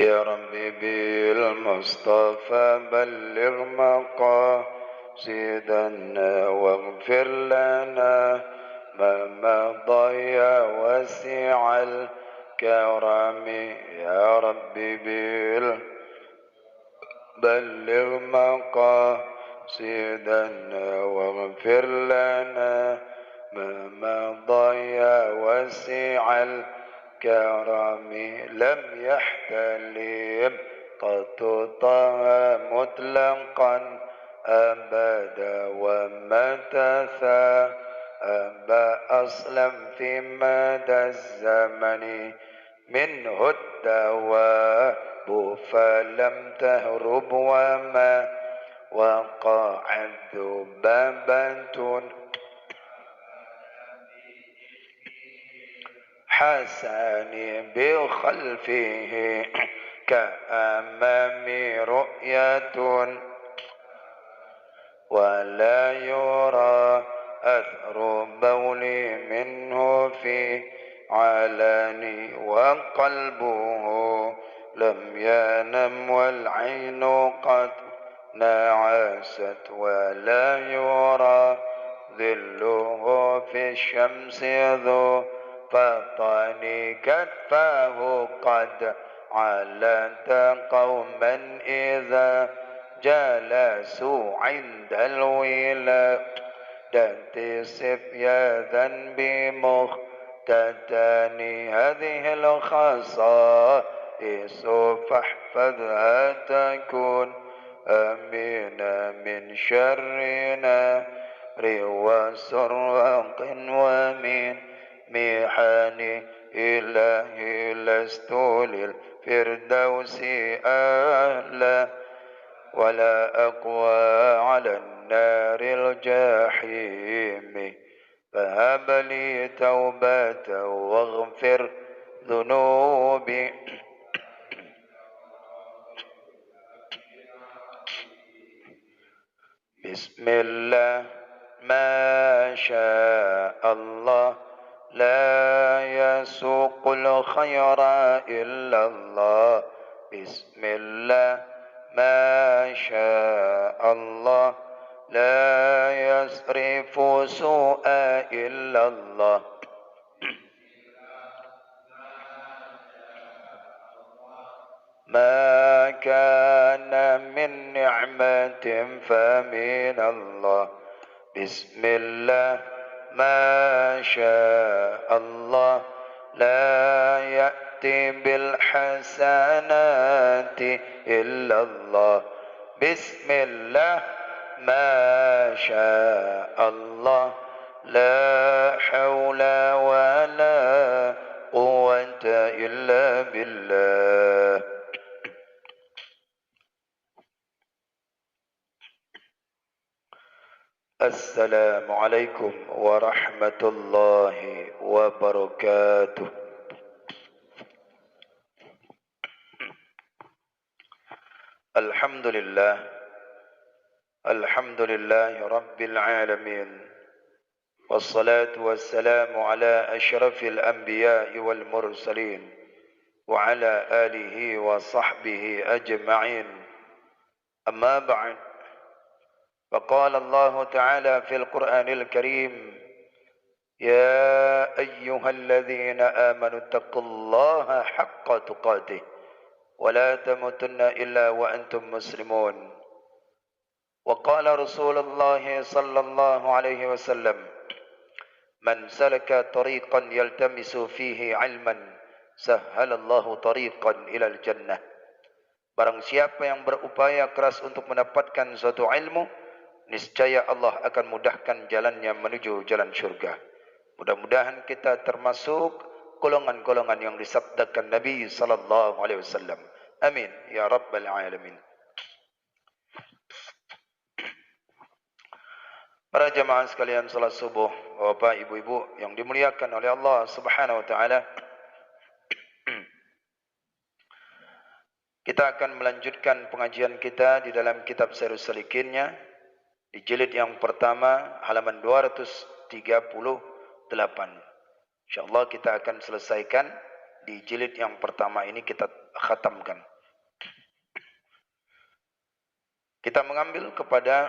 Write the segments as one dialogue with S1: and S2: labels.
S1: يا ربي بالمصطفى بلغ مقاصدنا واغفر لنا ما مضى يا واسع الكرم. يا ربي بلغ مقاصدنا واغفر لنا ما مضى يا واسع الكرم. لم يحتلم قط طه مطلقا أبدا ومتى ثاب أصلا في مدى الزمن منه الدواب فلم تهرب وما وقعت ذبابة حسن بخلفه كأمام رؤية ولا يرى أثر بولي منه في علاني وقلبه لم ينم والعين قد نعست ولا يرى ظله في الشمس ذو فطن كتفاه قد علت قوما إذا جلسوا عند الولادة صفياذا بمختتن هذه الخصائص فاحفظها تكون أمينا من شرنا وسرق ومن محن إلهي لست للفردوس أهلا ولا أقوى على النار الجحيم فهب لي توبة واغفر ذنوبي. بسم الله ما شاء الله لا يسوق الخير إلا الله. بسم الله ما شاء الله لا يصرف سوء إلا الله. ما كان من نعمة فمن الله. بسم الله ما شاء الله لا يأتي بالحسنات إلا الله. بسم الله ما شاء الله لا حول ولا قوة إلا بالله. السلام عليكم ورحمة الله وبركاته. الحمد لله رب العالمين والصلاة والسلام على أشرف الأنبياء والمرسلين وعلى آله وصحبه أجمعين. أما بعد، فقال الله تعالى في القرآن الكريم: يا أيها الذين آمنوا اتقوا الله حق تقاته ولا تموتن إلا وأنتم مسلمون. وقال رسول الله صلى الله عليه وسلم: من سلك طريقا يلتمس فيه علما سهل الله طريقا إلى الجنة. Barang siapa yang berupaya keras untuk mendapatkan suatu ilmu, niscaya Allah akan mudahkan jalannya menuju jalan syurga. Mudah-mudahan kita termasuk golongan-golongan yang disabdakan Nabi sallallahu alaihi wasallam. Amin ya rabbal alamin. Para jamaah sekalian salat subuh, Bapak, Ibu-ibu yang dimuliakan oleh Allah Subhanahu wa taala. Kita akan melanjutkan pengajian kita di dalam kitab Syairus Salikinnya di jilid yang pertama halaman 238. InsyaAllah kita akan selesaikan di jilid yang pertama ini, kita khatamkan. Kita mengambil kepada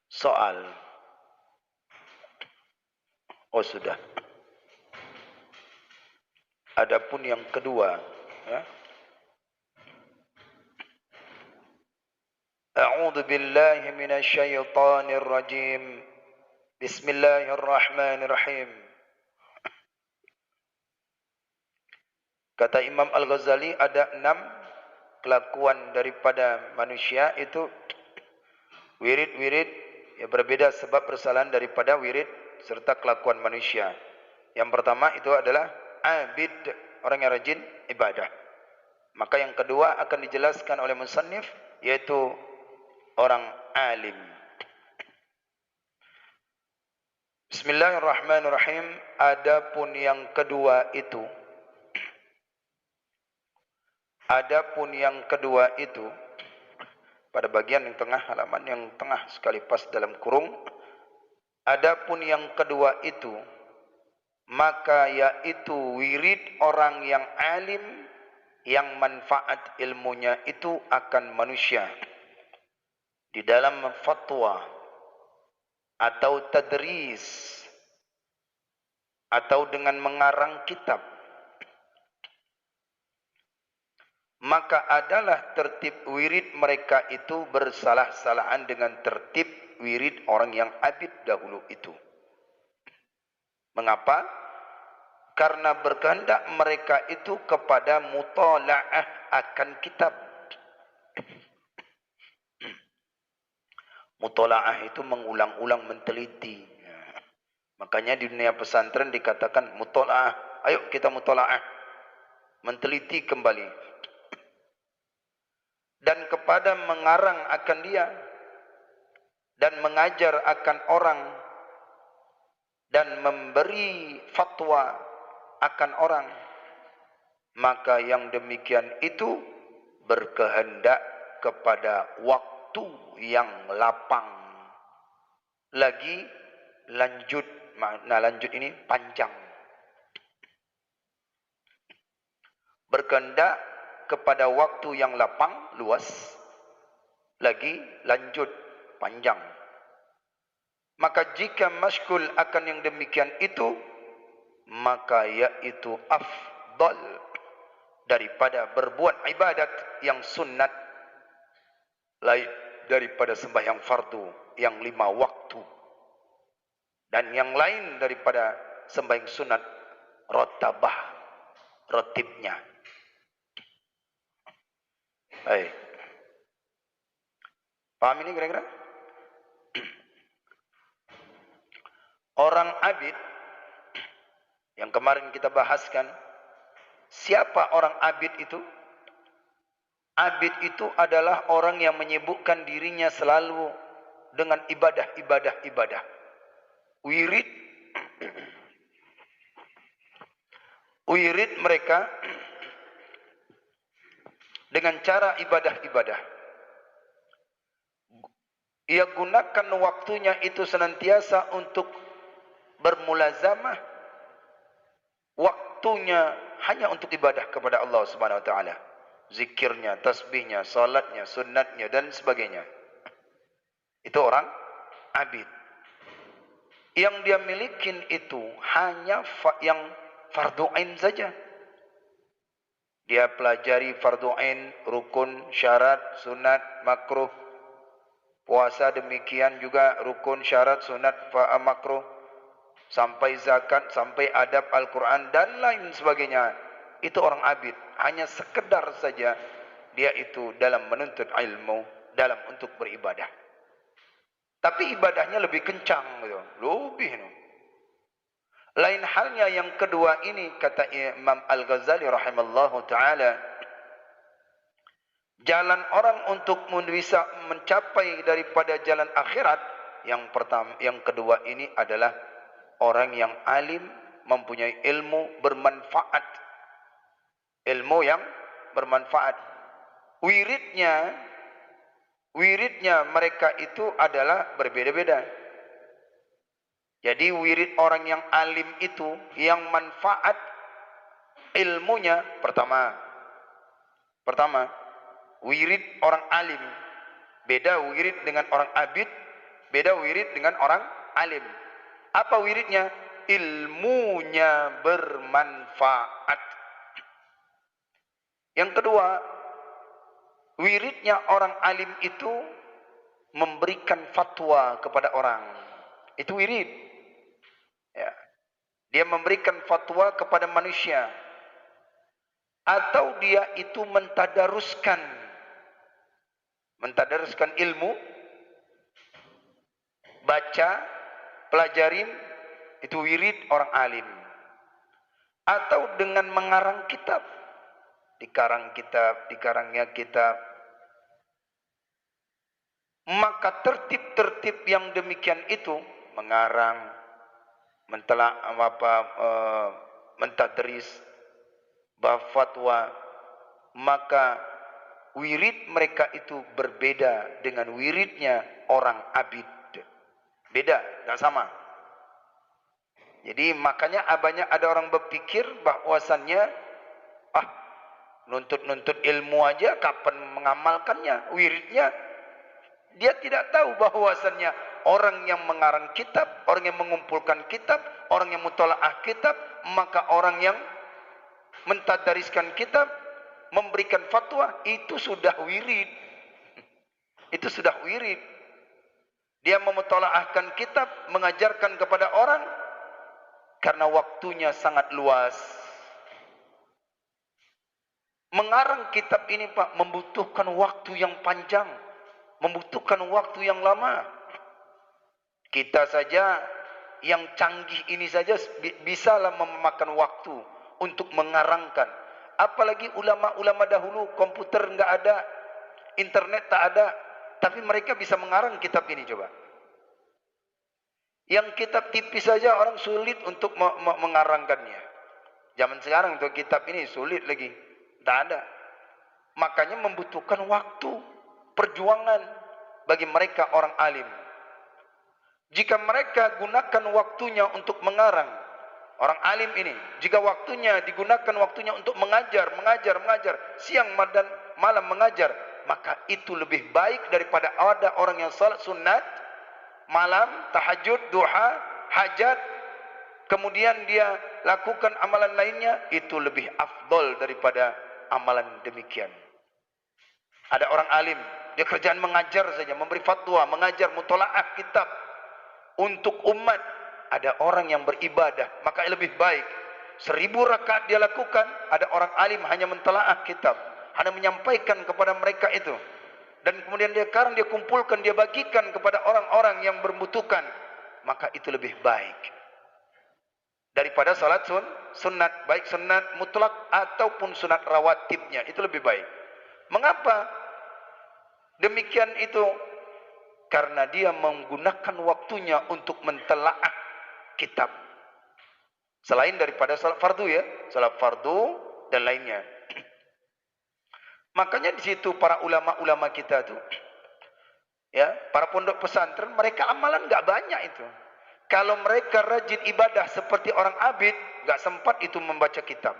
S1: soal. Oh sudah. Adapun yang kedua, ya. A'udzu billahi minasy syaithanir rajim. Bismillahirrahmanirrahim. Kata Imam Al-Ghazali ada 6 kelakuan daripada manusia itu wirid-wirid ya berbeda sebab persalahan daripada wirid serta kelakuan manusia. Yang pertama itu adalah abid, orang yang rajin ibadah. Maka yang kedua akan dijelaskan oleh musannif yaitu orang alim. Bismillahirrahmanirrahim. Adapun yang kedua itu pada bagian yang tengah, halaman yang tengah sekali pas dalam kurung. Adapun yang kedua itu, maka yaitu wirid orang yang alim yang manfaat ilmunya itu akan manusia di dalam fatwa atau tadris atau dengan mengarang kitab. Maka adalah tertib wirid mereka itu bersalah-salahan dengan tertib wirid orang yang abid dahulu itu. Mengapa? Karena berkehendak mereka itu kepada mutala'ah akan kitab. Mutala'ah itu mengulang-ulang, menteliti. Makanya di dunia pesantren dikatakan mutala'ah. Ayo kita mutala'ah. Menteliti kembali. Dan kepada mengarang akan dia dan mengajar akan orang dan memberi fatwa akan orang, maka yang demikian itu berkehendak kepada waktu yang lapang. Lagi lanjut, makna lanjut ini panjang. Berkehendak kepada waktu yang lapang, luas, lagi lanjut, panjang. Maka jika masyghul akan yang demikian itu, maka yaitu afdal daripada berbuat ibadat yang sunnat, lain daripada sembahyang fardu yang 5 waktu, dan yang lain daripada sembahyang sunat rotabah, rotibnya. Baik. Paham ini kira-kira? Orang abid yang kemarin kita bahaskan, siapa orang abid itu? Abid itu adalah orang yang menyibukkan dirinya selalu dengan ibadah. Wirid mereka dengan cara ibadah. Ia gunakan waktunya itu senantiasa untuk bermulazamah. Waktunya hanya untuk ibadah kepada Allah Subhanahu wa taala. Zikirnya, tasbihnya, salatnya, sunnatnya dan sebagainya. Itu orang abid. Yang dia miliki itu hanya yang fardu ain saja. Dia pelajari fardu ain, rukun, syarat, sunat, makruh. Puasa demikian juga rukun, syarat, sunat, makruh. Sampai zakat, sampai adab Al-Quran dan lain sebagainya. Itu orang abid. Hanya sekedar saja dia itu dalam menuntut ilmu, dalam untuk beribadah. Tapi ibadahnya lebih kencang gitu. Lebih. Lain halnya yang kedua ini, kata Imam Al-Ghazali rahimallahu ta'ala, jalan orang untuk bisa mencapai daripada jalan akhirat, yang kedua ini adalah orang yang alim, mempunyai ilmu bermanfaat. Ilmu yang bermanfaat. Wiridnya mereka itu adalah berbeda-beda. Jadi wirid orang yang alim itu, yang manfaat ilmunya pertama Wirid orang alim beda wirid dengan orang abid, beda wirid dengan orang alim. Apa wiridnya? Ilmunya bermanfaat. Yang kedua, wiridnya orang alim itu memberikan fatwa kepada orang. Itu wirid. Ya. Dia memberikan fatwa kepada manusia. Atau dia itu mentadaruskan ilmu, baca, pelajarin, itu wirid orang alim. Atau dengan mengarang kitab, dikarangnya kitab. Maka tertib-tertib yang demikian itu, mengarang, mentadris, berfatwa, maka wirid mereka itu berbeda dengan wiridnya orang abid. Beda, tidak sama. Jadi makanya banyak ada orang berpikir bahwasannya nuntut ilmu aja, kapan mengamalkannya, wiridnya. Dia tidak tahu bahwasannya orang yang mengarang kitab, orang yang mengumpulkan kitab, orang yang mutalaah kitab, maka orang yang mentadariskan kitab, memberikan fatwa, itu sudah wirid. Itu sudah wirid. Dia memutalaahkan kitab, mengajarkan kepada orang, karena waktunya sangat luas. Mengarang kitab ini Pak, membutuhkan waktu yang panjang, membutuhkan waktu yang lama. Kita saja yang canggih ini saja bisalah memakan waktu untuk mengarangkan. Apalagi ulama-ulama dahulu, komputer enggak ada, internet tak ada, tapi mereka bisa mengarang kitab ini coba. Yang kitab tipis saja orang sulit untuk mengarangkannya. Zaman sekarang untuk kitab ini sulit lagi, tak ada. Makanya membutuhkan waktu, perjuangan bagi mereka orang alim. Jika mereka gunakan waktunya untuk mengarang, orang alim ini, jika waktunya digunakan waktunya untuk mengajar, siang dan malam mengajar, maka itu lebih baik daripada ada orang yang salat sunat, malam, tahajud, duha, hajat, kemudian dia lakukan amalan lainnya, itu lebih afdol daripada amalan demikian. Ada orang alim, dia kerjaan mengajar saja, memberi fatwa, mengajar, mutalaah kitab untuk umat. Ada orang yang beribadah, maka lebih baik 1000 rakaat dia lakukan, ada orang alim hanya mentelaah kitab, hanya menyampaikan kepada mereka itu, dan kemudian dia kumpulkan, dia bagikan kepada orang-orang yang membutuhkan, maka itu lebih baik daripada salat sunat, baik sunat mutlak ataupun sunat rawatibnya, itu lebih baik. Mengapa demikian itu? Karena dia menggunakan waktunya untuk mentelaah kitab. Selain daripada salat fardu ya, salat fardu dan lainnya. Makanya di situ para ulama-ulama kita tuh, ya, para pondok pesantren, mereka amalan enggak banyak itu. Kalau mereka rajin ibadah seperti orang abid, enggak sempat itu membaca kitab.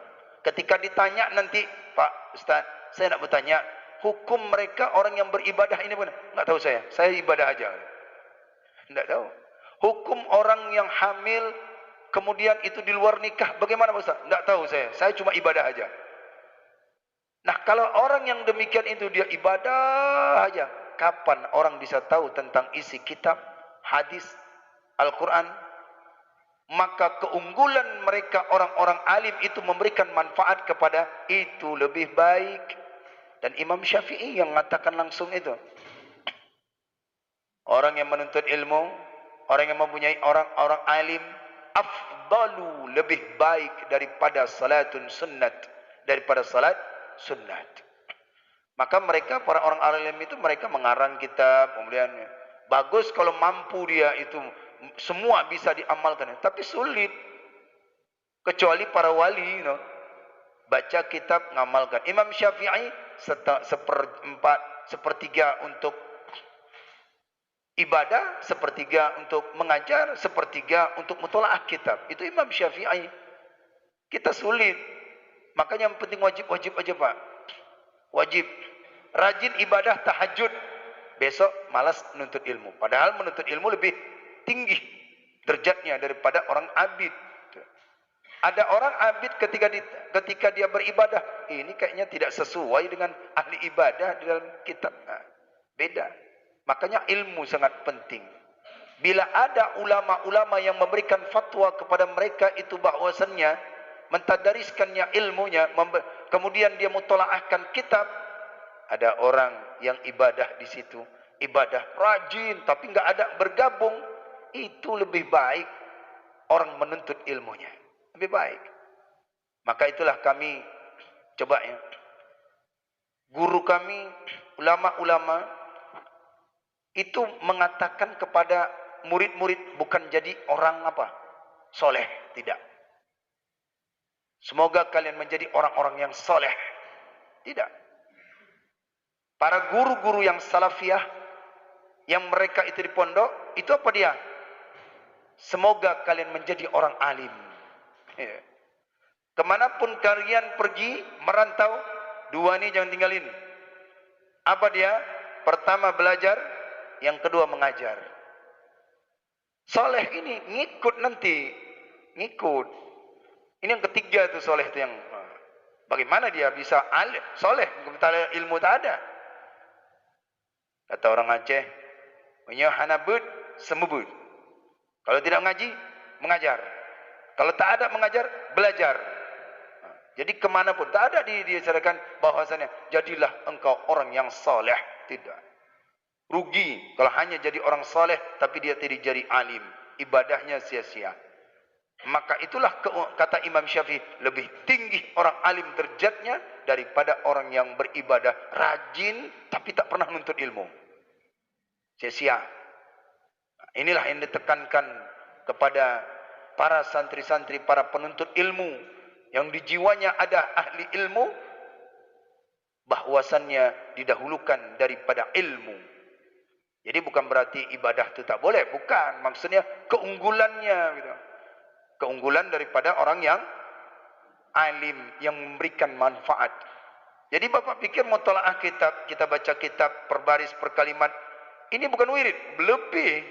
S1: Ketika ditanya nanti, Pak Ustaz, saya nak bertanya, hukum mereka orang yang beribadah ini benar? Enggak tahu saya ibadah aja. Enggak tahu. Hukum orang yang hamil, kemudian itu di luar nikah, bagaimana Pak Ustaz? Enggak tahu saya cuma ibadah aja. Nah, kalau orang yang demikian itu dia ibadah aja, kapan orang bisa tahu tentang isi kitab, hadis, Al-Quran? Maka keunggulan mereka orang-orang alim itu memberikan manfaat kepada itu lebih baik. Dan Imam Syafi'i yang mengatakan langsung itu. Orang yang menuntut ilmu, orang yang mempunyai orang-orang alim, afdalu, lebih baik daripada salatun sunnat, daripada salat sunnat. Maka mereka, para orang alim itu, mereka mengarang kitab, kemudian bagus kalau mampu dia itu semua bisa diamalkan, tapi sulit kecuali para wali, baca kitab, ngamalkan. Imam Syafi'i sepertiga untuk ibadah, sepertiga untuk mengajar, sepertiga untuk mutalaah kitab. Itu Imam Syafi'i. Kita sulit. Makanya yang penting wajib aja Pak. Wajib. rajin ibadah tahajud, besok malas menuntut ilmu. Padahal menuntut ilmu lebih tinggi derajatnya daripada orang abid. Ada orang abid ketika dia beribadah, ini kayaknya tidak sesuai dengan ahli ibadah di dalam kitab. Nah, beda. Makanya ilmu sangat penting. Bila ada ulama-ulama yang memberikan fatwa kepada mereka itu bahwasannya mentadariskannya ilmunya, kemudian dia mutolaahkan kitab, ada orang yang ibadah di situ, ibadah rajin tapi enggak ada bergabung, itu lebih baik orang menuntut ilmunya, lebih baik. Maka itulah kami coba ya, guru kami, ulama-ulama itu mengatakan kepada murid-murid bukan jadi orang apa? Soleh, tidak. Semoga kalian menjadi orang-orang yang soleh. Tidak. Para guru-guru yang salafiyah, yang mereka itu di pondok, itu apa dia? Semoga kalian menjadi orang alim. Ya. Kemanapun kalian pergi, merantau, dua ini jangan tinggalin. Apa dia? Pertama belajar, yang kedua mengajar. Soleh ini ngikut nanti, ngikut. Ini yang ketiga itu soleh itu yang bagaimana dia bisa alim, soleh, sementara ilmu tak ada. Kata orang Aceh, punya hanabut, semubut. Kalau tidak mengaji, mengajar. Kalau tak ada mengajar, belajar. Jadi kemanapun, tak ada diajarkan bahwasannya jadilah engkau orang yang soleh, tidak. Rugi kalau hanya jadi orang soleh tapi dia tidak jadi alim, ibadahnya sia-sia. Maka itulah kata Imam Syafi'i, lebih tinggi orang alim derajatnya daripada orang yang beribadah rajin tapi tak pernah menuntut ilmu. Sia-sia. Inilah yang ditekankan kepada para santri-santri, para penuntut ilmu yang di jiwanya ada ahli ilmu, bahwasannya didahulukan daripada ilmu. Jadi bukan berarti ibadah itu tak boleh, bukan. Maksudnya keunggulannya gitu. Keunggulan daripada orang yang alim, yang memberikan manfaat. Jadi Bapak pikir mutalaah kitab, kita baca kitab per baris per kalimat, ini bukan wirid, lebih.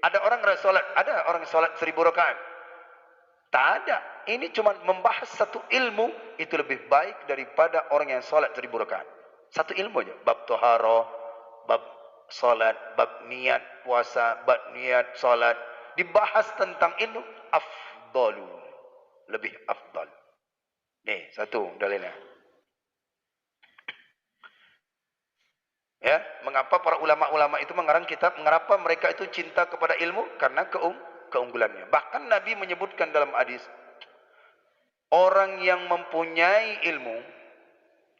S1: Ada orang salat, ada orang salat 1000 rakaat. Tak ada. Ini cuma membahas satu ilmu, itu lebih baik daripada orang yang salat 1000 rakaat. Satu ilmu aja, bab taharah, bab salat, bab niat puasa, bab niat salat, dibahas tentang ilmu, afdalu, lebih afdal. Nih, satu dalilnya. Ya, mengapa para ulama-ulama itu mengarang kitab, mengapa mereka itu cinta kepada ilmu? Karena keunggulannya. Bahkan Nabi menyebutkan dalam hadis, orang yang mempunyai ilmu,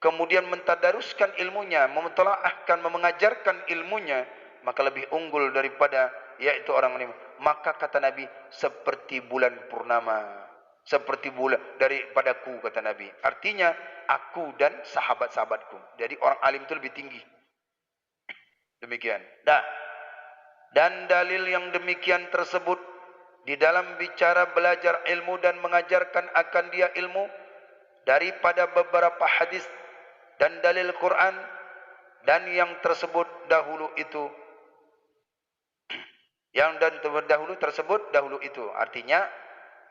S1: kemudian mentadaruskan ilmunya, memutolaahkan, mengajarkan ilmunya, maka lebih unggul daripada yaitu orang ini. Maka kata Nabi, seperti bulan purnama, seperti bulan daripadaku, kata Nabi. Artinya aku dan sahabat-sahabatku. Jadi orang alim itu lebih tinggi. Demikian. Dan dalil yang demikian tersebut di dalam bicara belajar ilmu dan mengajarkan akan dia ilmu daripada beberapa hadis dan dalil Quran, dan yang tersebut dahulu itu, yang dan terdahulu tersebut dahulu itu, artinya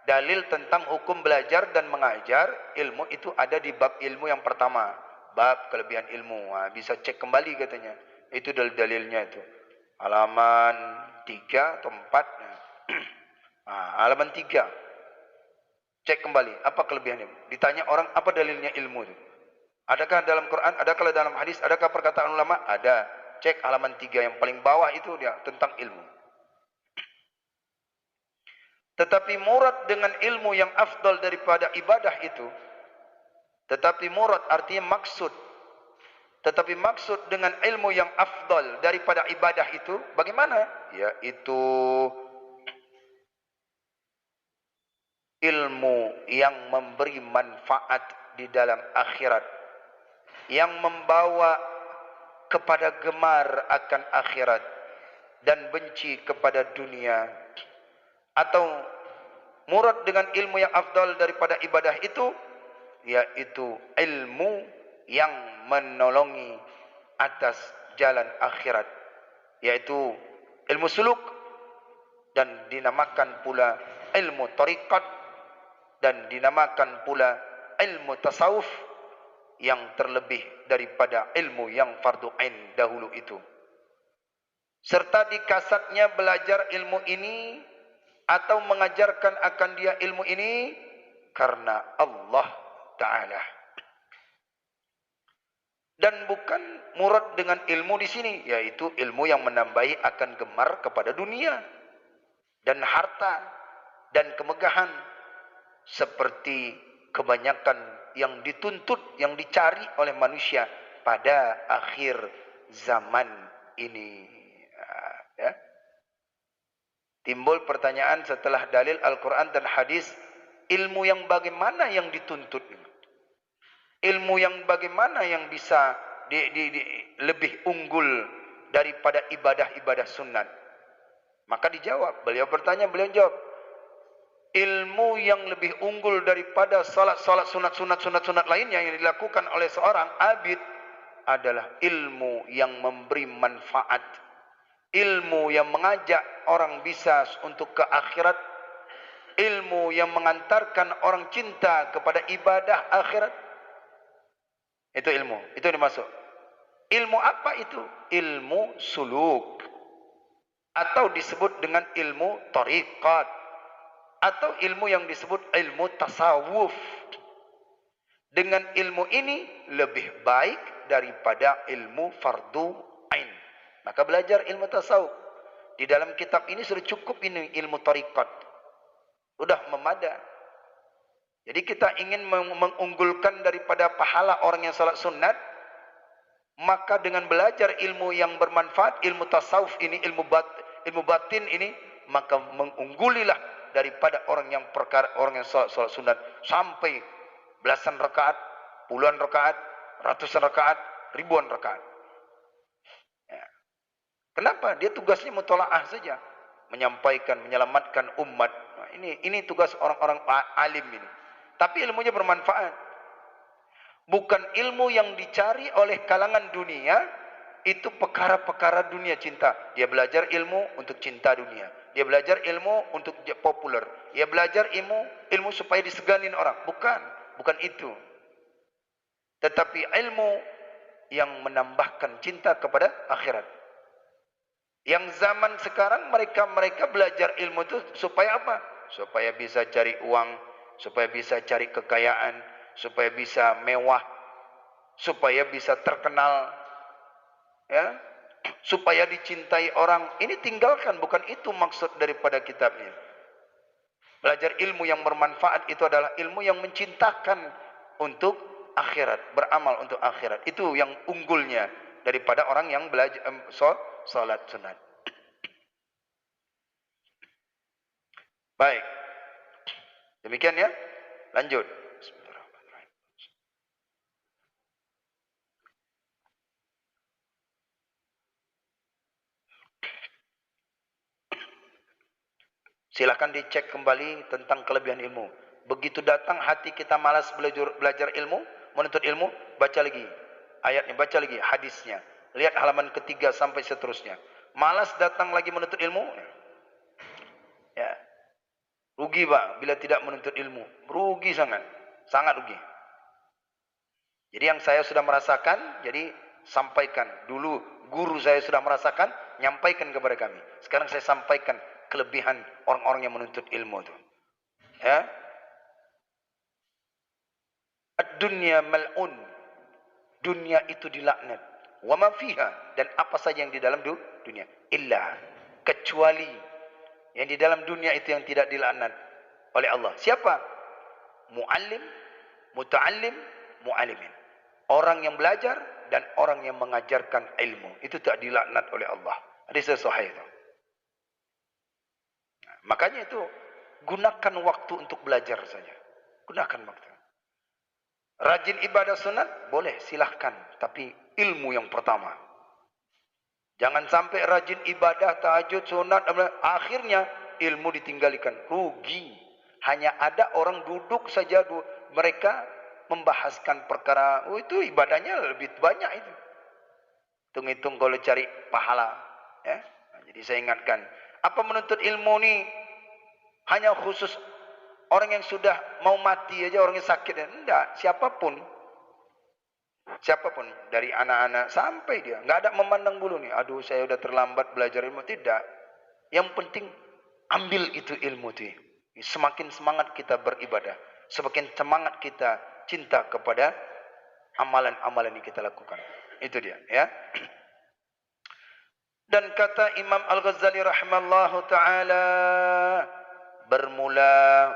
S1: dalil tentang hukum belajar dan mengajar ilmu itu ada di bab ilmu yang pertama, bab kelebihan ilmu. Bisa cek kembali katanya, itu dalil-dalilnya itu halaman 3 atau 4. Halaman 3, cek kembali apa kelebihannya. Ditanya orang apa dalilnya ilmu itu, adakah dalam Quran, adakah dalam hadis, adakah perkataan ulama? Ada. Cek halaman 3 yang paling bawah itu dia tentang ilmu. Tetapi murad dengan ilmu yang afdal daripada ibadah itu, tetapi murad artinya maksud. Tetapi maksud dengan ilmu yang afdal daripada ibadah itu bagaimana? Yaitu ilmu yang memberi manfaat di dalam akhirat, yang membawa kepada gemar akan akhirat dan benci kepada dunia. Atau murad dengan ilmu yang afdal daripada ibadah itu, yaitu ilmu yang menolongi atas jalan akhirat, yaitu ilmu suluk, dan dinamakan pula ilmu tariqat, dan dinamakan pula ilmu tasawuf, yang terlebih daripada ilmu yang fardu ain dahulu itu. Serta dikasatnya belajar ilmu ini atau mengajarkan akan dia ilmu ini karena Allah Ta'ala. Dan bukan murad dengan ilmu di sini, yaitu ilmu yang menambahi akan gemar kepada dunia dan harta dan kemegahan, seperti kebanyakan yang dituntut, yang dicari oleh manusia pada akhir zaman ini. Ya. Timbul pertanyaan setelah dalil Al-Quran dan hadis, ilmu yang bagaimana yang dituntut? Ilmu yang bagaimana yang bisa lebih unggul daripada ibadah-ibadah sunat? Maka dijawab, beliau bertanya, beliau jawab, ilmu yang lebih unggul daripada salat-salat sunat lainnya yang dilakukan oleh seorang abid adalah ilmu yang memberi manfaat, ilmu yang mengajak orang bisa untuk ke akhirat, ilmu yang mengantarkan orang cinta kepada ibadah akhirat. Itu ilmu, itu dimasuk. Ilmu apa itu? Ilmu suluk, atau disebut dengan ilmu tariqat, atau ilmu yang disebut ilmu tasawuf. Dengan ilmu ini lebih baik daripada ilmu fardu ain. Maka belajar ilmu tasawuf. Di dalam kitab ini sudah cukup ini ilmu tariqat. Sudah memadai. Jadi kita ingin mengunggulkan daripada pahala orang yang salat sunat, maka dengan belajar ilmu yang bermanfaat, ilmu tasawuf ini, ilmu batin ini, maka mengunggulilah daripada orang yang salat sunat sampai belasan rakaat, puluhan rakaat, ratusan rakaat, ribuan rakaat. Ya. Kenapa? Dia tugasnya mutolaah saja, menyampaikan, menyelamatkan umat. Nah, ini tugas orang-orang alim ini. Tapi ilmunya bermanfaat. Bukan ilmu yang dicari oleh kalangan dunia, itu perkara-perkara dunia cinta. Dia belajar ilmu untuk cinta dunia. Dia belajar ilmu untuk populer. Dia belajar ilmu supaya diseganin orang. Bukan itu. Tetapi ilmu yang menambahkan cinta kepada akhirat. Yang zaman sekarang mereka belajar ilmu itu supaya apa? Supaya bisa cari uang, supaya bisa cari kekayaan, supaya bisa mewah, supaya bisa terkenal, ya, supaya dicintai orang. Ini tinggalkan, bukan itu maksud daripada kitabnya. Belajar ilmu yang bermanfaat itu adalah ilmu yang mencintakan untuk akhirat, beramal untuk akhirat. Itu yang unggulnya daripada orang yang belajar salat sunat. Baik. Demikian ya. Lanjut. Silakan dicek kembali tentang kelebihan ilmu. Begitu datang hati kita malas belajar ilmu, menuntut ilmu, baca lagi ayatnya, baca lagi hadisnya. Lihat halaman ketiga sampai seterusnya. Malas datang lagi menuntut ilmu. Ya. Rugi Pak bila tidak menuntut ilmu. Rugi sangat. Sangat rugi. Jadi yang saya sudah merasakan, jadi sampaikan. Dulu guru saya sudah merasakan, nyampaikan kepada kami. Sekarang saya sampaikan kelebihan orang-orang yang menuntut ilmu itu. Ya. Ad-dunya mal'un. Dunia itu dilaknat. Wa ma fiha, dan apa saja yang di dalam dunia. Illa, kecuali yang di dalam dunia itu yang tidak dilaknat oleh Allah. Siapa? Muallim, muta'allim, mu'alimin. Orang yang belajar dan orang yang mengajarkan ilmu. Itu tak dilaknat oleh Allah. Hadis sahih itu. Makanya itu, gunakan waktu untuk belajar saja. Gunakan waktu. Rajin ibadah sunat, boleh, silahkan. Tapi ilmu yang pertama. Jangan sampai rajin ibadah, tahajud, sunat, akhirnya ilmu ditinggalkan. Rugi. Hanya ada orang duduk saja, mereka membahaskan perkara, itu ibadahnya lebih banyak itu. Hitung-hitung kalau cari pahala. Ya. Nah, jadi saya ingatkan, apa menuntut ilmu ni hanya khusus orang yang sudah mau mati aja, orang yang sakit? Enggak, siapapun. Siapapun, dari anak-anak sampai dia. Enggak ada memandang bulu nih, aduh saya udah terlambat belajar ilmu. Tidak. Yang penting ambil itu ilmu itu. Semakin semangat kita beribadah, semakin semangat kita cinta kepada amalan-amalan yang kita lakukan. Itu dia, ya. Dan kata Imam Al-Ghazali rahimallahu taala, bermula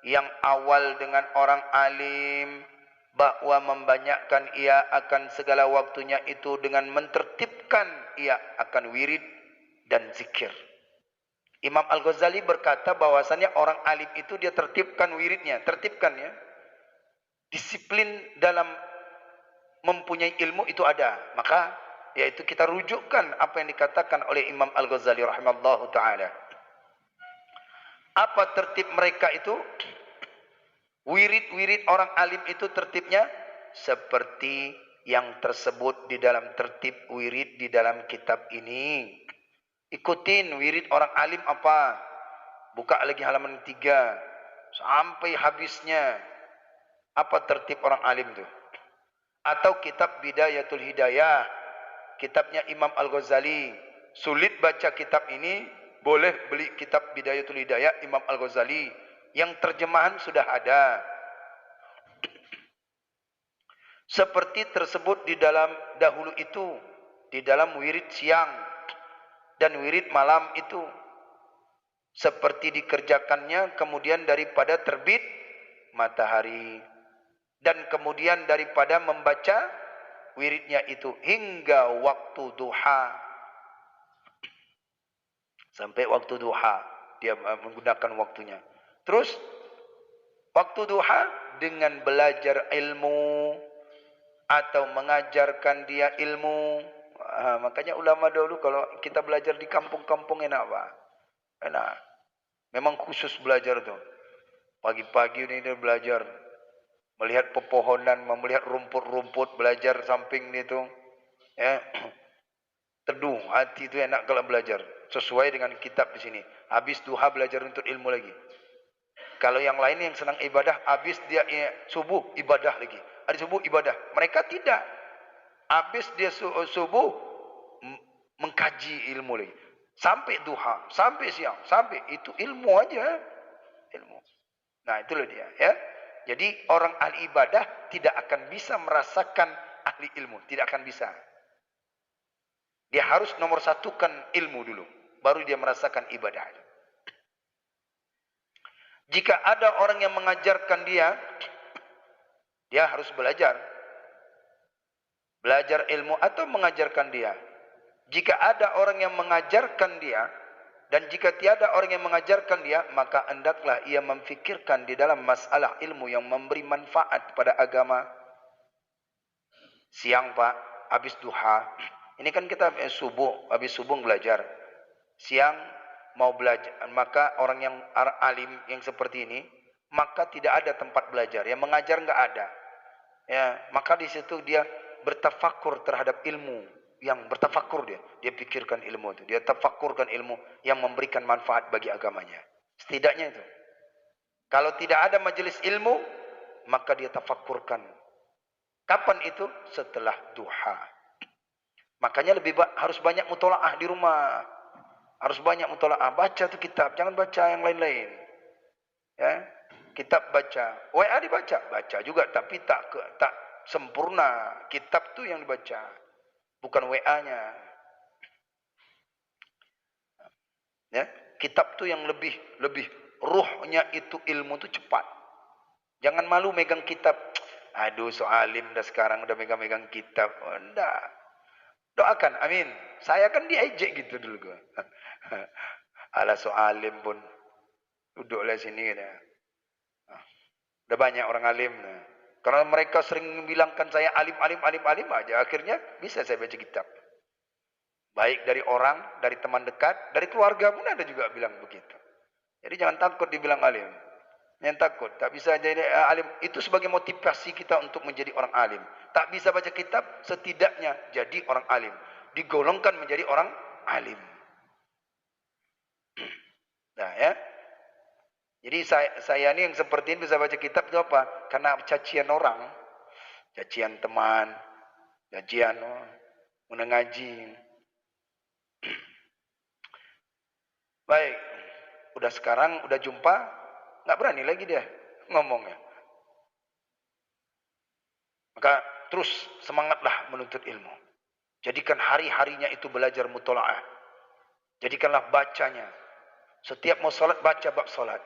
S1: yang awal dengan orang alim, bahwa membanyakkan ia akan segala waktunya itu dengan mentertibkan ia akan wirid dan zikir. Imam Al-Ghazali berkata bahwasannya orang alim itu dia tertibkan wiridnya, tertibkan ya. Disiplin dalam mempunyai ilmu itu ada. Maka yaitu kita rujukkan apa yang dikatakan oleh Imam Al-Ghazali rahimallahu taala. Apa tertib mereka itu? Wirid-wirid orang alim itu tertibnya seperti yang tersebut di dalam tertib wirid di dalam kitab ini. Ikutin wirid orang alim apa? Buka lagi halaman 3 sampai habisnya. Apa tertib orang alim itu? Atau kitab Bidayatul Hidayah, kitabnya Imam Al-Ghazali. Sulit baca kitab ini, boleh beli kitab Bidayatul Hidayah Imam Al-Ghazali, yang terjemahan sudah ada. Seperti tersebut di dalam dahulu itu, di dalam wirid siang dan wirid malam itu, seperti dikerjakannya kemudian daripada terbit matahari, dan kemudian daripada membaca wiridnya itu hingga waktu duha. Sampai waktu duha dia menggunakan waktunya. Terus waktu duha dengan belajar ilmu atau mengajarkan dia ilmu. Makanya ulama dahulu kalau kita belajar di kampung-kampung enak Pak. Enak. Memang khusus belajar tuh. Pagi-pagi ini dia belajar. Melihat pepohonan, melihat rumput-rumput, belajar samping itu. Ya. Teduh, hati itu enak kalau belajar. Sesuai dengan kitab di sini. Habis duha belajar untuk ilmu lagi. Kalau yang lain yang senang ibadah, habis dia subuh ibadah lagi. Hari subuh ibadah. Mereka tidak. Habis dia subuh mengkaji ilmu lagi. Sampai duha, sampai siang, sampai itu ilmu aja. Ilmu. Nah, itulah dia, ya. Jadi orang ahli ibadah tidak akan bisa merasakan ahli ilmu, tidak akan bisa. Dia harus nomor satukan ilmu dulu, baru dia merasakan ibadah. Jika ada orang yang mengajarkan dia, dia harus belajar. Belajar ilmu atau mengajarkan dia. Jika ada orang yang mengajarkan dia, dan jika tiada orang yang mengajarkan dia, maka hendaklah ia memfikirkan di dalam masalah ilmu yang memberi manfaat pada agama. Siang Pak, habis duha. Ini kan kita subuh, habis subuh belajar. Siang mau belajar, maka orang yang alim yang seperti ini, maka tidak ada tempat belajar. Yang mengajar enggak ada. Ya, maka di situ dia bertafakur terhadap ilmu, yang bertafakur dia pikirkan ilmu itu, dia tafakurkan ilmu yang memberikan manfaat bagi agamanya. Setidaknya itu. Kalau tidak ada majelis ilmu, maka dia tafakurkan. Kapan itu? Setelah duha. Makanya harus banyak mutolaah di rumah. Harus banyak mutolaah. Baca tu kitab, jangan baca yang lain-lain. Ya, kitab baca. WA dibaca, baca juga, tapi tak sempurna. Kitab tu yang dibaca, bukan WA-nya. Ya, kitab tu yang lebih ruhnya itu ilmu tu cepat. Jangan malu megang kitab. Aduh, soalim dah sekarang udah megang-megang kitab. Oh, enggak. Doakan, amin. Saya kan diejek gitu dulu gua. Ala soalim pun duduklah sini gitu. Udah banyak orang alim. Karena mereka sering bilangkan saya alim aja. Akhirnya bisa saya baca kitab. Baik dari orang, dari teman dekat, dari keluarga pun ada juga bilang begitu. Jadi jangan takut dibilang alim. Yang takut, tak bisa jadi alim. Itu sebagai motivasi kita untuk menjadi orang alim. Tak bisa baca kitab, setidaknya jadi orang alim. Digolongkan menjadi orang alim. Nah ya. Jadi saya ini yang seperti ini bisa baca kitab itu apa? Karena cacian orang. Cacian teman. Cacian menengaji. Baik. Udah sekarang, udah jumpa. Nggak berani lagi dia ngomongnya. Maka terus semangatlah menuntut ilmu. Jadikan hari-harinya itu belajar mutola'ah. Jadikanlah bacanya. Setiap mau solat, baca bab solat.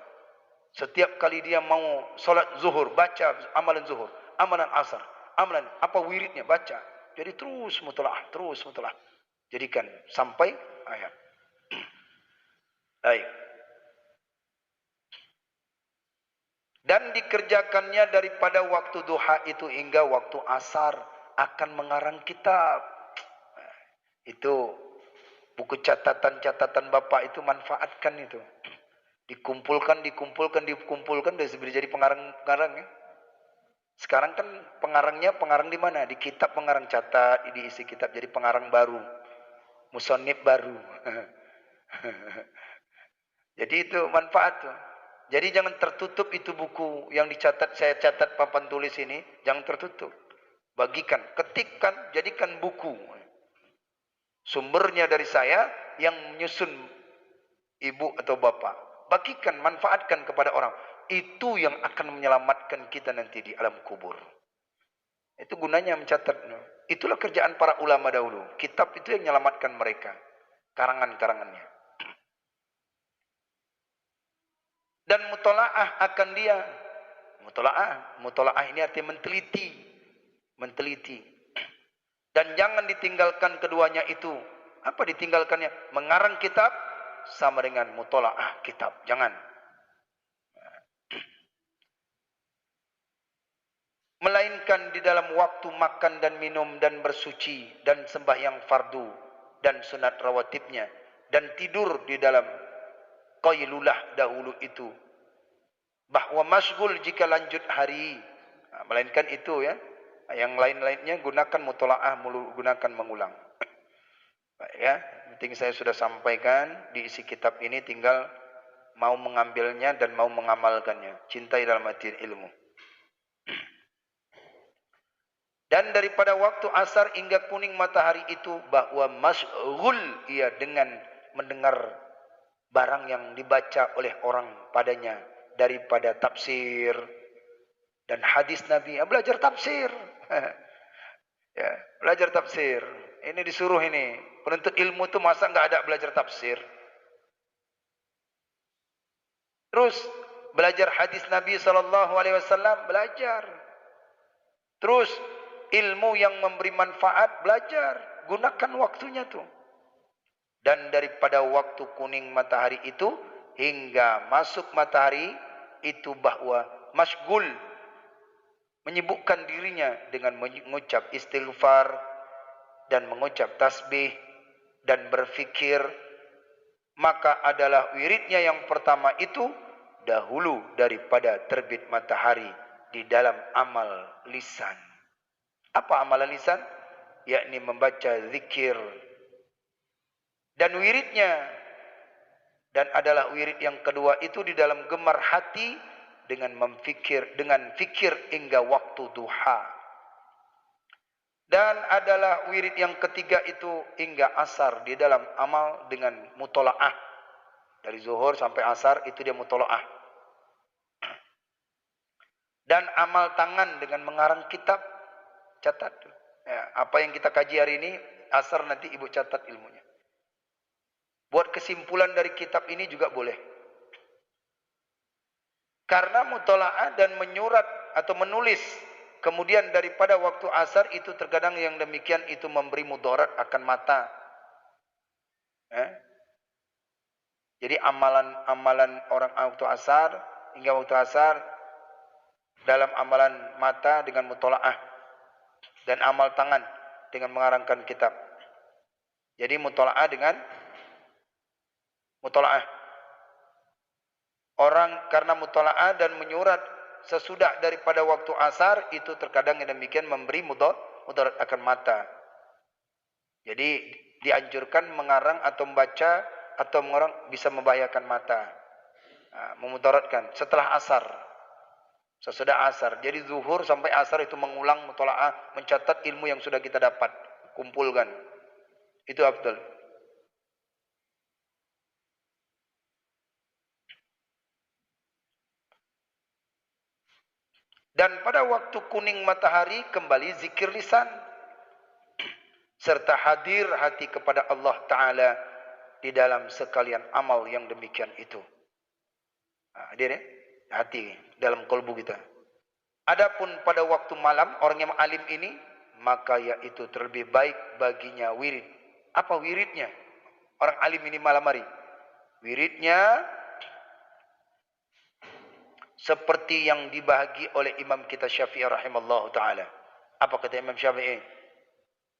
S1: Setiap kali dia mau solat zuhur, baca amalan zuhur, amalan asar, amalan apa wiridnya, baca. Jadi terus mutola'ah, terus mutola'ah. Jadikan sampai ayat. Baik. Dan dikerjakannya daripada waktu duha itu hingga waktu asar akan mengarang kitab. Itu buku catatan-catatan Bapak itu manfaatkan itu. Dikumpulkan dan jadi pengarang-pengarang ya. Sekarang kan pengarang di mana? Di kitab pengarang catat, diisi kitab jadi pengarang baru. Musonib baru. Jadi itu manfaat tuh. Jadi jangan tertutup itu buku yang dicatat, saya catat papan tulis ini, jangan tertutup. Bagikan, ketikkan, jadikan buku. Sumbernya dari saya yang menyusun ibu atau bapak. Bagikan, manfaatkan kepada orang. Itu yang akan menyelamatkan kita nanti di alam kubur. Itu gunanya mencatat. Itulah kerjaan para ulama dahulu. Kitab itu yang menyelamatkan mereka. Karangan-karangannya. Dan mutola'ah akan dia. Mutola'ah ini artinya menteliti. Menteliti. Dan jangan ditinggalkan keduanya itu. Apa ditinggalkannya? Mengarang kitab sama dengan mutola'ah kitab. Jangan. Melainkan di dalam waktu makan dan minum dan bersuci dan sembahyang fardu dan sunat rawatibnya dan tidur di dalam qailulah dahulu itu. Bahwa masyghul jika lanjut hari. Melainkan itu ya. Yang lain-lainnya gunakan mutola'ah, gunakan mengulang. Baik ya, penting saya sudah sampaikan di isi kitab ini, tinggal mau mengambilnya dan mau mengamalkannya. Cintai dalam hati ilmu. Dan daripada waktu asar hingga kuning matahari itu bahwa masyghul ia dengan mendengar barang yang dibaca oleh orang padanya daripada tafsir dan hadis Nabi. Belajar tafsir. Ya, belajar tafsir. Ini disuruh ini. Penuntut ilmu itu masa enggak ada belajar tafsir? Terus belajar hadis Nabi SAW, belajar. Terus ilmu yang memberi manfaat, belajar. Gunakan waktunya tuh. Dan daripada waktu kuning matahari itu hingga masuk matahari itu bahwa masyghul menyibukkan dirinya dengan mengucap istighfar dan mengucap tasbih dan berfikir, maka adalah wiridnya yang pertama itu dahulu daripada terbit matahari di dalam amal lisan. Apa amalan lisan? Yakni membaca zikir. Dan wiridnya, dan adalah wirid yang kedua itu di dalam gemar hati dengan fikir hingga waktu duha. Dan adalah wirid yang ketiga itu hingga asar di dalam amal dengan mutola'ah. Dari zuhur sampai asar itu dia mutola'ah. Dan amal tangan dengan mengarang kitab. Catat. Ya, apa yang kita kaji hari ini, asar nanti ibu catat ilmunya. Buat kesimpulan dari kitab ini juga boleh. Karena mutola'ah dan menyurat atau menulis kemudian daripada waktu asar itu terkadang yang demikian itu memberi mudarat akan mata. Jadi amalan orang waktu asar hingga waktu asar dalam amalan mata dengan mutola'ah dan amal tangan dengan mengarangkan kitab. Jadi mutola'ah dengan mutola'ah. Orang karena mutola'ah dan menyurat sesudah daripada waktu asar, itu terkadang yang demikian memberi mudarat akan mata. Jadi dianjurkan mengarang atau membaca atau mengarang bisa membahayakan mata. Memudaratkan setelah asar. Sesudah asar. Jadi zuhur sampai asar itu mengulang mutola'ah, mencatat ilmu yang sudah kita dapat. Kumpulkan. Itu afdal. Dan pada waktu kuning matahari kembali zikir lisan. Serta hadir hati kepada Allah Ta'ala di dalam sekalian amal yang demikian itu. Hadir ya? Hati dalam kolbu kita. Adapun pada waktu malam, orang yang alim ini, maka yaitu terlebih baik baginya wirid. Apa wiridnya? Orang alim ini malam hari. Wiridnya seperti yang dibahagi oleh Imam kita Syafi'i rahimallahu ta'ala. Apa kata Imam Syafi'i?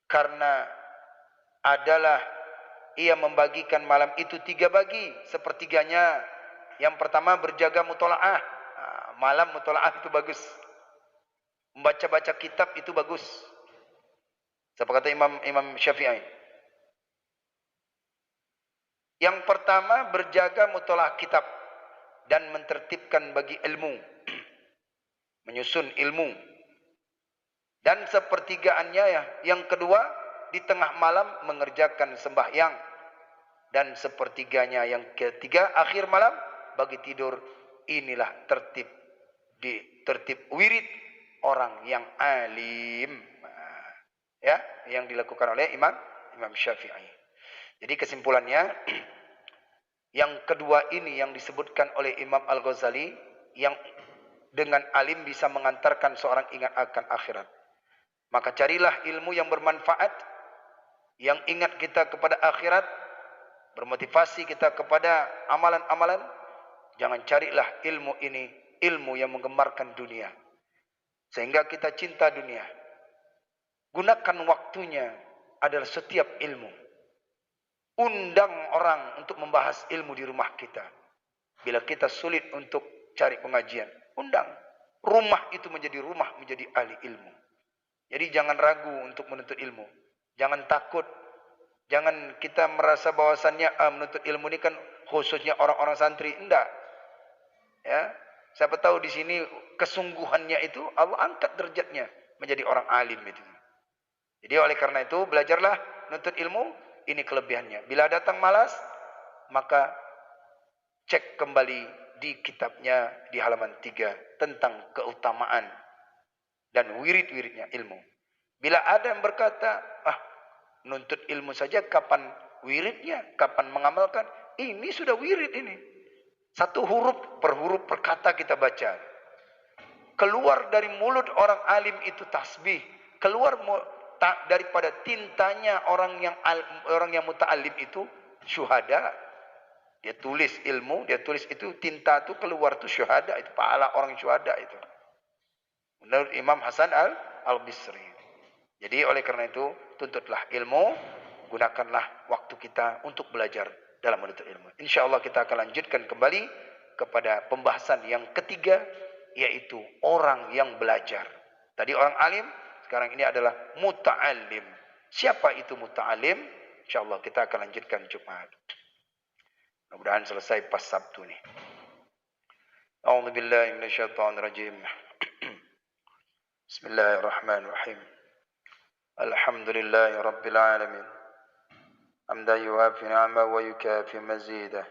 S1: Karena adalah ia membagikan malam itu 3 bagi. Sepertiganya. Yang pertama berjaga mutola'ah. Malam mutola'ah itu bagus. Membaca-baca kitab itu bagus. Siapa kata Imam Syafi'i? Yang pertama berjaga mutola'ah kitab. Dan mentertibkan bagi ilmu. Menyusun ilmu. Dan sepertigaannya ya. Yang kedua, di tengah malam mengerjakan sembahyang. Dan sepertiganya yang ketiga, akhir malam bagi tidur. Inilah tertib wirid orang yang alim. Ya, yang dilakukan oleh Imam Syafi'i. Jadi kesimpulannya, yang kedua ini yang disebutkan oleh Imam Al-Ghazali, yang dengan alim bisa mengantarkan seorang ingat akan akhirat. Maka carilah ilmu yang bermanfaat, yang ingat kita kepada akhirat, bermotivasi kita kepada amalan-amalan. Jangan carilah ilmu ini, ilmu yang menggemarkan dunia. Sehingga kita cinta dunia. Gunakan waktunya adalah setiap ilmu. Undang orang untuk membahas ilmu di rumah kita. Bila kita sulit untuk cari pengajian, undang. Rumah itu menjadi rumah, menjadi ahli ilmu. Jadi jangan ragu untuk menuntut ilmu. Jangan takut. Jangan kita merasa bahwasannya menuntut ilmu ini kan khususnya orang-orang santri. Enggak. Ya, siapa tahu di sini kesungguhannya itu Allah angkat derajatnya menjadi orang alim itu. Jadi oleh karena itu belajarlah menuntut ilmu. Ini kelebihannya. Bila datang malas, maka cek kembali di kitabnya di halaman 3 tentang keutamaan dan wirid-wiridnya ilmu. Bila ada yang berkata, menuntut ilmu saja kapan wiridnya, kapan mengamalkan? Ini sudah wirid ini. Satu huruf per huruf per kata kita baca. Keluar dari mulut orang alim itu tasbih. Keluar daripada tintanya orang yang muta'alim itu syuhada. Dia tulis ilmu, dia tulis itu tinta itu keluar itu syuhada, itu pahala orang syuhada itu. Menurut Imam Hasan Al-Bisri. Jadi oleh karena itu tuntutlah ilmu, gunakanlah waktu kita untuk belajar dalam menuntut ilmu. Insyaallah kita akan lanjutkan kembali kepada pembahasan yang ketiga, yaitu orang yang belajar. Tadi orang alim, sekarang ini adalah muta'alim. Siapa itu muta'alim? InsyaAllah kita akan lanjutkan Jumat. Mudah-mudahan selesai pas Sabtu nih. A'udzubillahi minasyaitonirrajim. Bismillahirrahmanirrahim. Alhamdulillahi rabbil alamin. Hamdan yuwafi ni'amahu wa yukafi mazidah.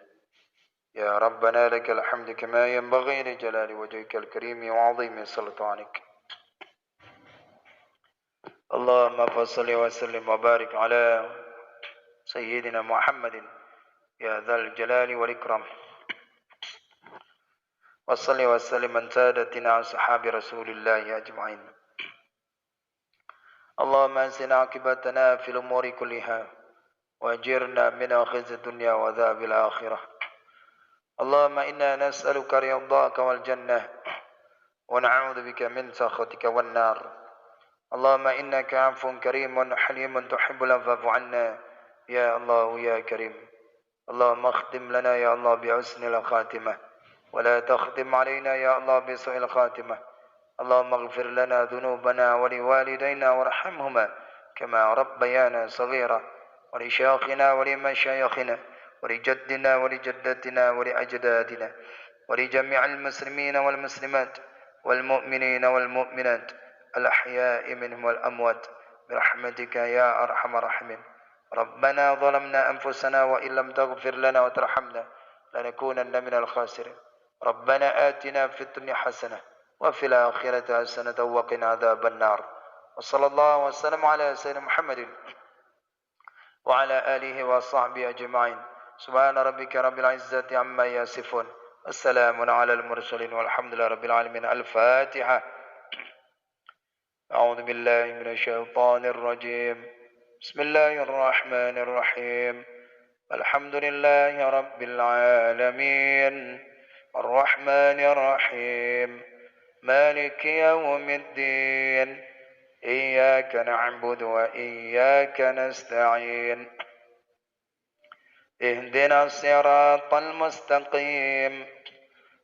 S1: Ya Rabbana lakal hamdu kama yanbaghi li jalali wajhikal karim wa 'azimi sultanik. Allahumma salli wa sallim wa barik ala Sayyidina Muhammadin ya dzal jalali wal ikram. Wa salli wa sallim an sadatina ashabi Rasulillah ajma'in. Allahumma ansina aqibatana fil umuri kulliha wa ajirna min khizyi dunya wa adzabil akhirah. Allahumma inna nas'aluka ridhaka wal jannah wa na'udzu bika min sakhatika wan nar. اللهم إنك عفو كريم حليم تحب العفو عنا يا الله يا كريم. اللهم اختم لنا يا الله بحسن الخاتمة ولا تختم علينا يا الله بسوء الخاتمة. اللهم اغفر لنا ذنوبنا ولوالدينا وارحمهما كما ربيانا صغيرا، ولشيخنا ولمشايخنا ولجدنا ولجدتنا ولأجدادنا ولجميع المسلمين والمسلمات والمؤمنين والمؤمنات الأحياء منهم والأموات برحمتك يا أرحم الراحمين. ربنا ظلمنا أنفسنا وإن لم تغفر لنا وترحمنا لنكونن من الخاسرين. ربنا آتنا في الدنيا حسنة وفي الآخرة حسنة وقنا عذاب النار. وصلى الله وسلم على سيدنا محمد وعلى آله وصحبه أجمعين. سبحان ربك رب العزة عما يصفون، السلام على المرسلين والحمد لله رب العالمين. الفاتحة. أعوذ بالله من الشيطان الرجيم. بسم الله الرحمن الرحيم. الحمد لله رب العالمين الرحمن الرحيم مالك يوم الدين إياك نعبد وإياك نستعين اهدنا الصراط المستقيم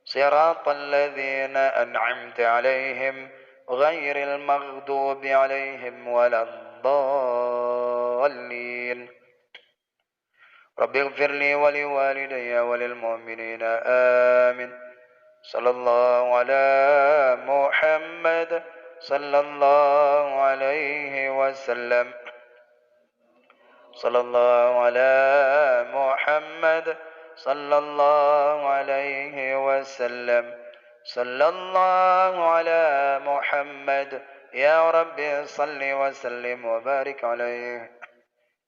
S1: صراط الذين أنعمت عليهم غير المغضوب عليهم ولا الضالين. رب اغفر لي ولوالدي وللمؤمنين آمين. صلى الله على محمد صلى الله عليه وسلم. صلى الله على محمد صلى الله عليه وسلم. صلى الله على محمد يا رب صل وسلم وبارك عليه.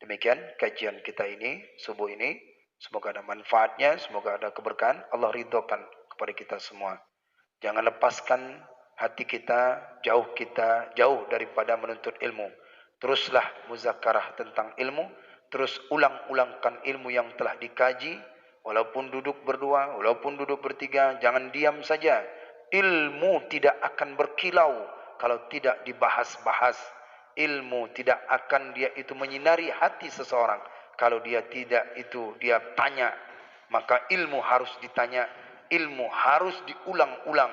S1: Demikian kajian kita ini, subuh ini. Semoga ada manfaatnya, semoga ada keberkahan. Allah ridhokan kepada kita semua. Jangan lepaskan hati kita jauh daripada menuntut ilmu. Teruslah muzakarah tentang ilmu. Terus ulang-ulangkan ilmu yang telah dikaji. Walaupun duduk berdua, walaupun duduk bertiga, jangan diam saja. Ilmu tidak akan berkilau kalau tidak dibahas-bahas. Ilmu tidak akan dia itu menyinari hati seseorang kalau dia tidak itu dia tanya. Maka ilmu harus ditanya, ilmu harus diulang-ulang,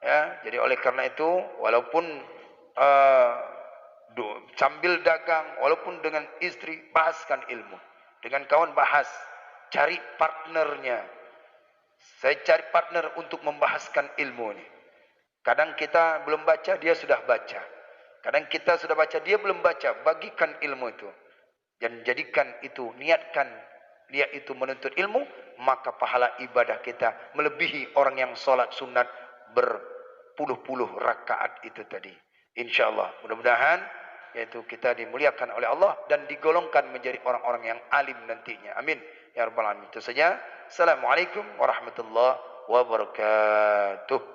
S1: ya. Jadi oleh karena itu walaupun sambil dagang, walaupun dengan istri, bahaskan ilmu. Dengan kawan bahas, cari partnernya. Saya cari partner untuk membahaskan ilmu ini. Kadang kita belum baca, dia sudah baca. Kadang kita sudah baca, dia belum baca. Bagikan ilmu itu. Dan jadikan itu, niatkan dia itu menuntut ilmu. Maka pahala ibadah kita melebihi orang yang sholat sunat berpuluh-puluh rakaat itu tadi. InsyaAllah. Mudah-mudahan yaitu kita dimuliakan oleh Allah. Dan digolongkan menjadi orang-orang yang alim nantinya. Amin. Ya Rabbal Alamin. Itu saja. Assalamualaikum warahmatullahi wabarakatuh.